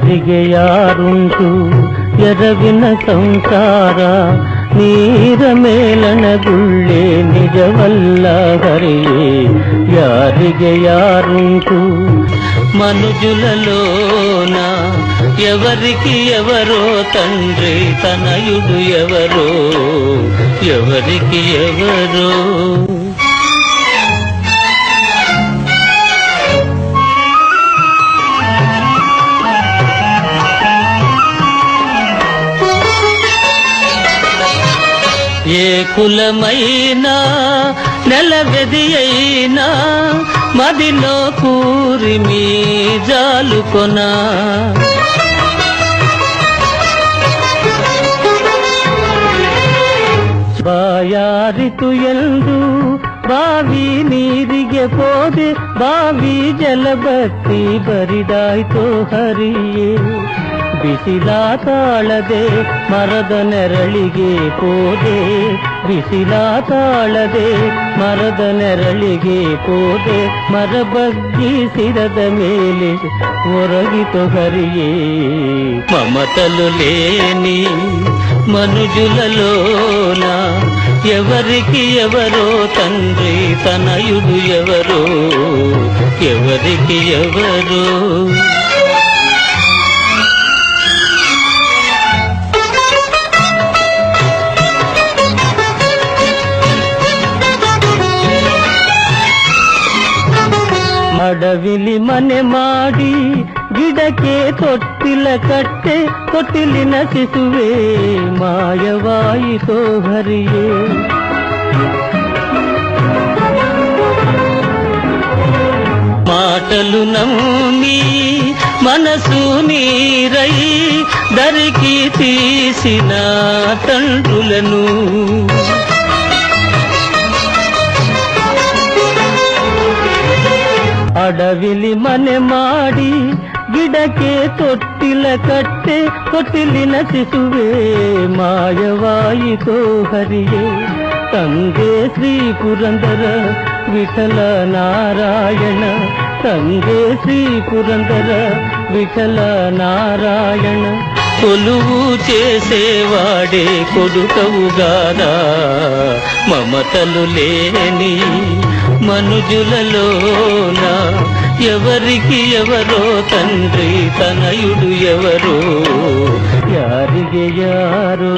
ಯಾರಿಗೆ ಯಾರುಂಟು ಎರವಿನ ಸಂಸಾರ ನೀರ ಮೇಲನಗುಳ್ಳೆ ನಿಜವಲ್ಲ ಹರಿಯೇ ಯಾರಿಗೆ ಯಾರುಂಟು మనుజులలోన ఎవరికి ఎవరో తండ్రి తనయుడు ఎవరో ఎవరికి ఎవరో ఏ కులమైనా నెలవెది అయినా మదిలో కూరిమి జాలుకొనా ಬಾಯಾರಿತು ಎಂದು ಬಾವಿ ನೀರಿಗೆ ಹೋದೆ ಬಾವಿ ಜಲಬತ್ತಿ ಬರಿದಾಯ್ತು ಹರಿಯೇ ಬಿಸಿಲ ತಾಳದೆ ಮರದ ನೆರಳಿಗೆ ಹೋದೆ ಬಿಸಿಲ ತಾಳದೆ ಮರದ ನೆರಳಿಗೆ ಹೋದೆ ಮರ ಬಗ್ಗಿ ಸಿರದ ಮೇಲೆ ಒರಗಿತು ಹರಿಯೇ మమతలు లేని మనుజులలోన ఎవరికి ఎవరో తండ్రి తనయుడు ఎవరో ఎవరికి ఎవరో ಅಡವಿಲಿ ಮನೆ ಮಾಡಿ ಗಿಡಕ್ಕೆ ತೊಟ್ಟಿಲ ಕಟ್ಟೆ ತೊಟ್ಟಿಲಿನ ಶಿಶುವೆ ಮಾಯವಾಯಿತೋ ಹರಿಯೇ మాటలు నమ్మి మనసు నీరై దరికి తీసిన తండ్రులను ಅಡವಿಲಿ ಮನೆ ಮಾಡಿ ಗಿಡಕ್ಕೆ ತೊಟ್ಟಿಲ ಕಟ್ಟೆ ತೊಟ್ಟಿಲಿನ ಶಿಶುವೆ ಮಾಯವಾಯಿತೋ ಹರಿಯೇ ತಂದೆ ಶ್ರೀ ಪುರಂದರ ವಿಠಲ ನಾರಾಯಣ ತಂದೆ ಶ್ರೀ ಪುರಂದರ విఠల నారాయణ కొలువు చేసేవాడే కొడుకవుగారా మమతలు లేని మనుజులలోన ఎవరికి ఎవరో తండ్రి తనయుడు ఎవరో యాರಿಗೆ ಯಾರೋ